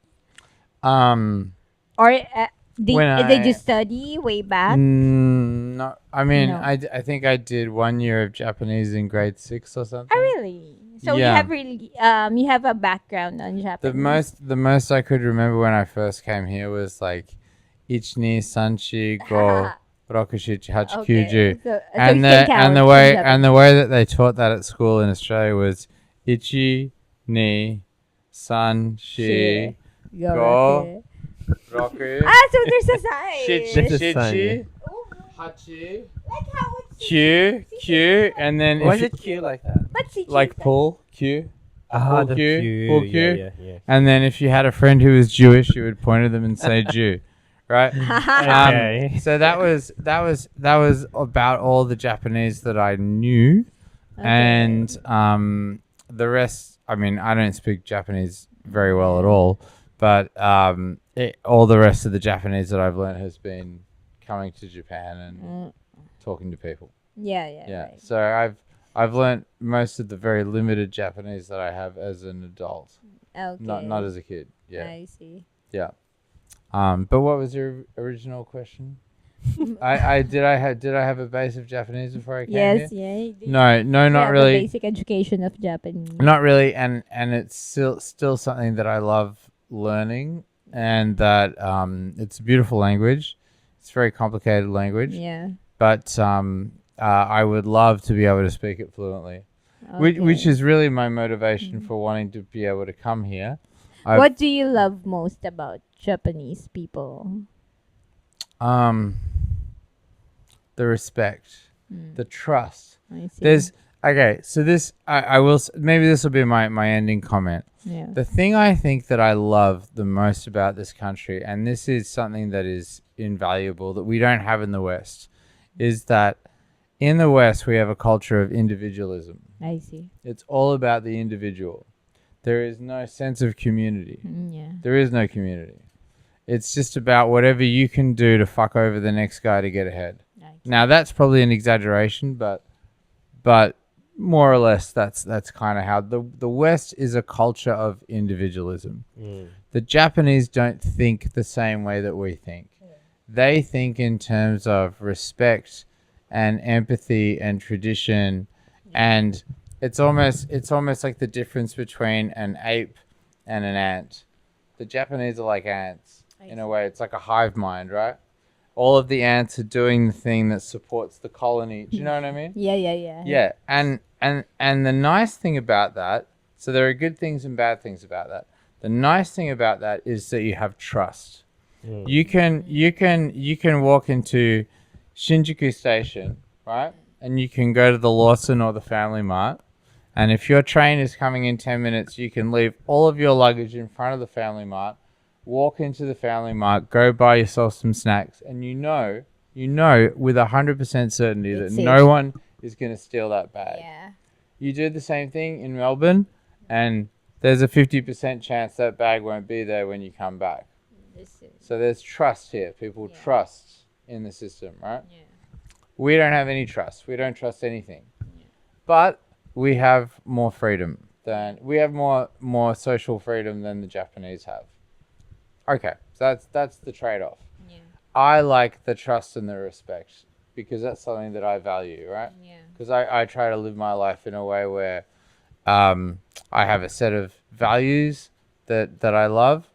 Um, Or when did you I study way back? no, I mean No. I think I did 1 year of Japanese in grade 6 or something. Oh, really? So you Yeah. have really you have a background on Japanese. The most I could remember when I first came here was like ichi sanshi go rokushichi hachi kyuju. So And you the can count and the in way Japanese. that they taught that at school in Australia was ichi ni san shi go roku So there's a sign. shichi There's a sign, shichi Oh, hachi like how it's q q and then Why if is it cute like that? but see, like pull q Ah, Pull the cue, cue. pull Yeah, cue. yeah, yeah. and then if you had a friend who was Jewish you would point at them and say Jew, right? Okay. So that was about all the Japanese that I knew. And the rest, I mean, I don't speak Japanese very well at all, but all the rest of the Japanese that I've learned has been coming to Japan and talking to people. yeah. Right. So I've learned most of the very limited Japanese that I have as an adult, Okay. not as a kid. Yeah, I see. yeah. But what was your original question? I did I have a base of Japanese before I came Yes, here? yeah. You do. No, You not have a really. basic education of Japanese. Not really, and it's still something that I love learning, and that it's a beautiful language. It's a very complicated language, Yeah. but I would love to be able to speak it fluently, which is really my motivation for wanting to be able to come here. What do you love most about Japanese people? The respect, the trust. I see. There's okay, so this I will maybe this will be my ending comment. Yeah. The thing I think that I love the most about this country, and this is something that is invaluable that we don't have in the West, is that in the West we have a culture of individualism. I see. It's all about the individual. There is no sense of community. Yeah. There is no community. It's just about whatever you can do to fuck over the next guy to get ahead. Now that's probably an exaggeration, but more or less that's kind of how the West is a culture of individualism. The Japanese don't think the same way that we think. They think in terms of respect and empathy and tradition, and it's almost like the difference between an ape and an ant. The Japanese are like ants in a way. It's like a hive mind, right? All of the ants are doing the thing that supports the colony. Do you know what I mean? Yeah. Yeah, and the nice thing about that, so there are good things and bad things about that. The nice thing about that is that you have trust. You can walk into Shinjuku Station, right? And you can go to the Lawson or the Family Mart, and if your train is coming in 10 minutes, you can leave all of your luggage in front of the Family Mart, walk into the Family Mart, go buy yourself some snacks, and you know with 100% certainty that no one is going to steal that bag. Yeah. You do the same thing in Melbourne, and there's a 50% chance that bag won't be there when you come back. So there's trust here. People trust in the system, right? Yeah. We don't have any trust. We don't trust anything. But we have more freedom we have more social freedom than the Japanese have. Okay, so that's the trade-off. Yeah. I like the trust and the respect because that's something that I value, right? Yeah. Because I try to live my life in a way where I have a set of values that I love,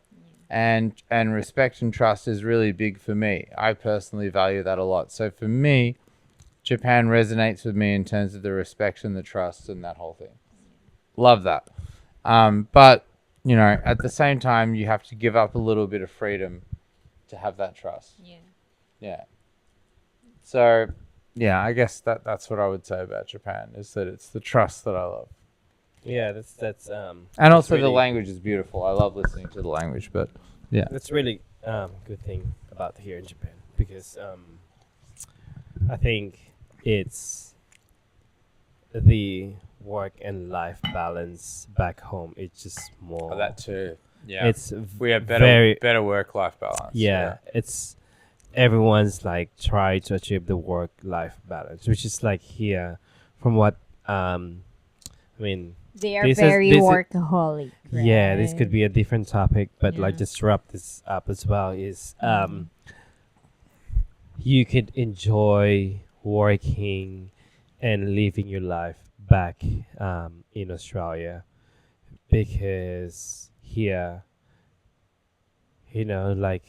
and respect and trust is really big for me. I personally value that a lot. So for me, Japan resonates with me in terms of the respect and the trust and that whole thing. Love that. But, at the same time, you have to give up a little bit of freedom to have that trust. Yeah. Yeah. So, yeah, I guess that's what I would say about Japan is that it's the trust that I love. Yeah, that's And that's also the really- language is beautiful. I love listening to the language, but yeah. That's really good thing about here in Japan because I think it's the work and life balance back home. It's just more. Oh, that too. Yeah. It's We have better work-life balance. yeah. It's everyone's like try to achieve the work life balance, which is like here from what I mean. They are This is- very this is- workaholic. Yeah, this right? could be a different topic, but like Yeah. just wrap this up as well is you could enjoy working and living your life back in Australia because here, like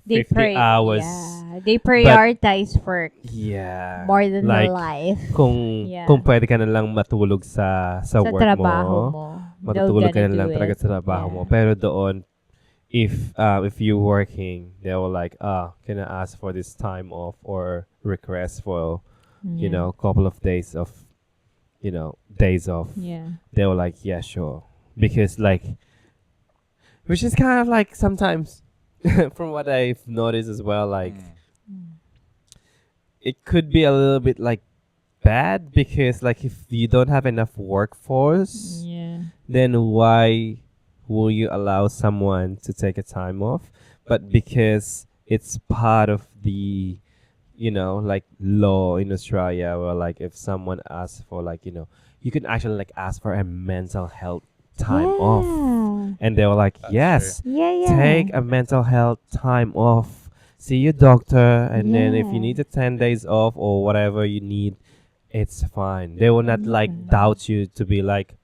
They 50 hours. Yeah, they prioritize work Yeah. more than like, the life. Kung, Yeah. kung pwede ka na lang matulog sa Sa work trabaho mo, mo. matutulog ka they're na lang gonna do talaga it. sa trabaho mo. Yeah. Pero doon, if you're working, they will like, can I ask for this time off or request for, Yeah. couple of days of, days off. Yeah. They were like, yeah, sure. Because like, which is kind of like sometimes, from what I've noticed as well, like, it could be a little bit like bad because like if you don't have enough workforce, Yeah. then why will you allow someone to take a time off? But because it's part of the, like law in Australia where like if someone asks for like, you can actually like ask for a mental health time off. And they were like, That's yes, Yeah, yeah. take a mental health time off. See your doctor. And then if you Yeah. need the 10 days off or whatever you need, it's fine. They will not like Yeah. doubt you to be like,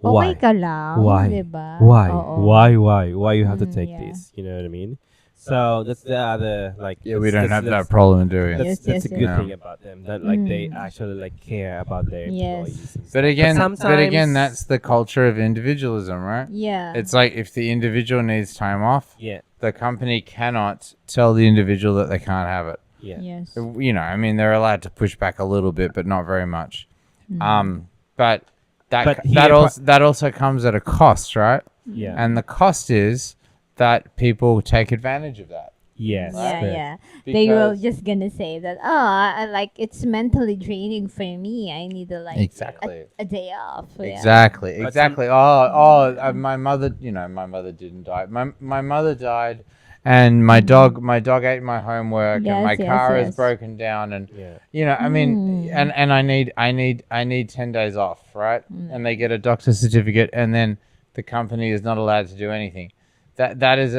Okay why? ka lang, Why? diba? Why? Oo. Why you have to take yeah. this? You know what I mean? So that's the other like. Yeah, we don't have that's, that problem, do we? That's, Yes, that's a yes, good yes. thing about them. That like they Mm. actually like care about their Yes. employees. and But stuff. again, sometimes- that's the culture of individualism, right? Yeah. It's like if the individual needs time off, yeah, the company cannot tell the individual that they can't have it. yeah, Yes. I mean, they're allowed to push back a little bit, but not very much. But But that also comes at a cost, right? yeah. And the cost is that people take advantage of that. yes, Yeah, correct. yeah. They will Because- just gonna say that, I like it's mentally draining for me. I need to like Exactly. a day off. Yeah. Exactly. But Exactly. My mother. My mother didn't die. My mother died, and my dog ate my homework, and my Yes, yes, car yes. is broken down, and Yeah. I mean, and I need 10 days off, right? And they get a doctor's certificate, and then the company is not allowed to do anything. That is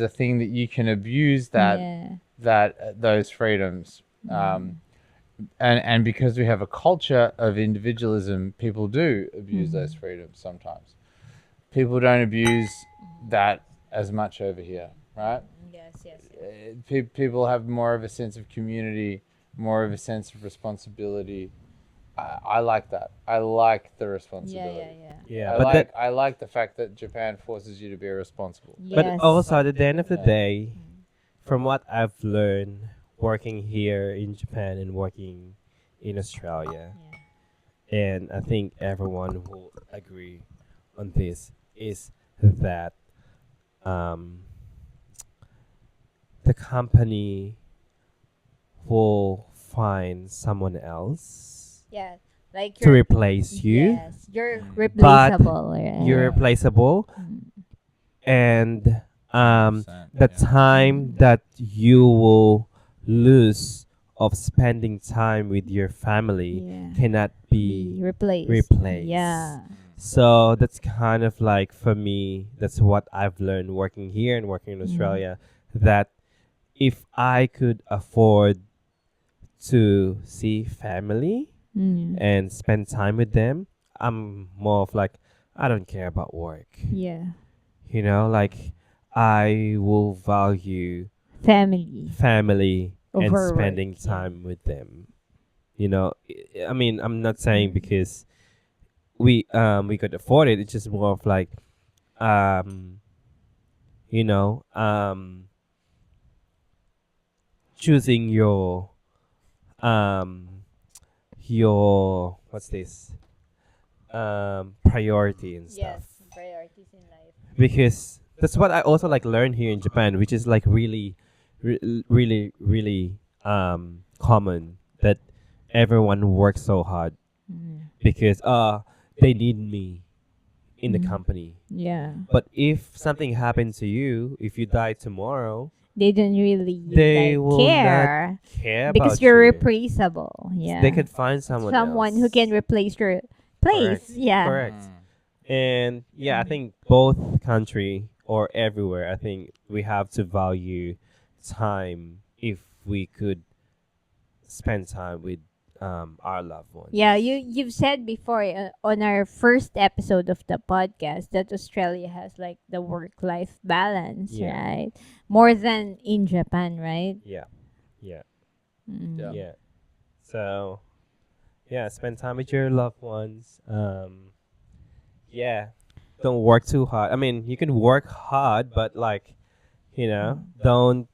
a thing that you can abuse those freedoms. And because we have a culture of individualism, people do abuse those freedoms sometimes. People don't abuse that as much over here, right? Yes, yes. People have more of a sense of community, more of a sense of responsibility. I like that. I like the responsibility. Yeah, I but like that, I like the fact that Japan forces you to be responsible. but Yes. also at the end of the Yeah. day, from what I've learned working here in Japan and working in Australia, and I think everyone will agree on this, is that the company will find someone else Yeah. Like to replace you. Yes, you're replaceable. Right? You're replaceable, and the 100%, time that you will lose of spending time with your family Yeah. cannot be replaced. replaced. Yeah. So that's kind of like for me, that's what I've learned working here and working in Australia, that if I could afford to see family and spend time with them, I'm more of like, I don't care about work. Yeah. Like I will value Family. family and Over work, spending yeah. time with them. I mean, I'm not saying because we could afford it. It's just more of like, choosing um your what's this priority and stuff. Priorities in life. Because that's what I also like learn here in Japan, which is like really, really common that everyone works so hard because they need me in the company. Yeah. But if something happened to you, if you die tomorrow, They don't really they like, will care not care because about you're you. replaceable. Yeah. They could find someone who else. can replace your place. Correct. Yeah. Correct. And yeah, I think both country or everywhere, I think we have to value time if we could spend time with our loved ones. Yeah, you've said before on our first episode of the podcast that Australia has like the work-life balance, Yeah. right? More than in Japan, right? Yeah. Yeah. Yeah. Yeah. So yeah, spend time with your loved ones. Yeah. Don't work too hard. I mean, you can work hard, but like, don't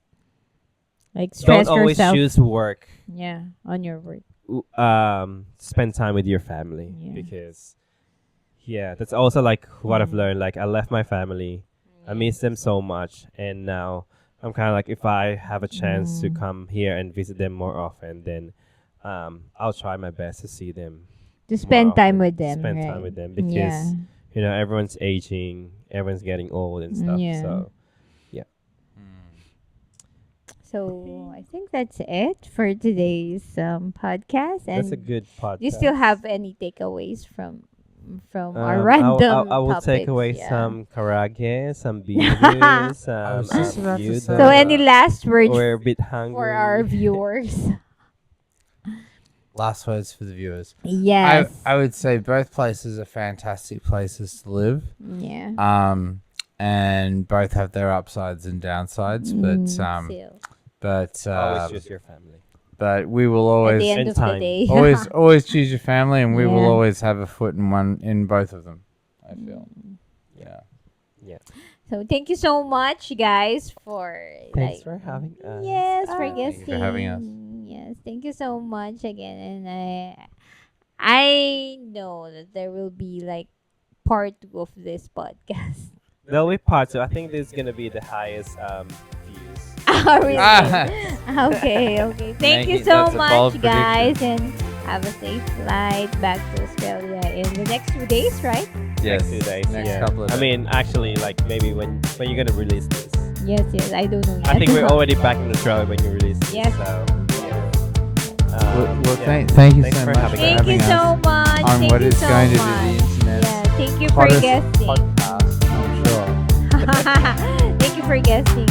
Like stress always yourself. choose work. Yeah, on your work. Spend time with your family Yeah. because that's also like what I've learned. Like I left my family, I miss them so much, and now I'm kind of like if I have a chance to come here and visit them more often, then I'll try my best to see them. To spend more time often. with them. Spend right? time with them because Yeah. everyone's aging, everyone's getting old and stuff. Yeah. So So I think that's it for today's podcast. And that's a good podcast. do you still have any takeaways from our I random will take topics? away Yeah. some karage, some beers, some was just about to gyudon. say So any last words We're a bit hungry. for our viewers? Last words for the viewers. Yes. I would say both places are fantastic places to live. Yeah. And both have their upsides and downsides, Still. Always choose your family. but we will At always the end and of the time. day. always choose your family, and we will Yeah. always have a foot in both of them. I feel. Yeah. Yeah. So thank you so much, guys, for Thanks for having us. Yes, for Thank you guesting. for having us. Yes, thank you so much again. And I know that there will be like part 2 of this podcast. There'll be part 2. I think this is gonna be the highest views. Oh, really? Ah. Okay. Thank you That's so a bold much, guys, and have a safe flight back to Australia in the next 2 days, right? Yes. Next 2 days. Next couple of I days. mean, actually, like maybe when you're gonna release this. Yes. I don't know yet. I think we're already back in Australia when you release this. Yes. So, Well, yeah. thank you Thanks so for much having for us. Thank you having us so much. on Thank what you is so going to much. be the internet's Yeah, thank you for hottest guesting. podcast, I'm sure. Thank you for guesting.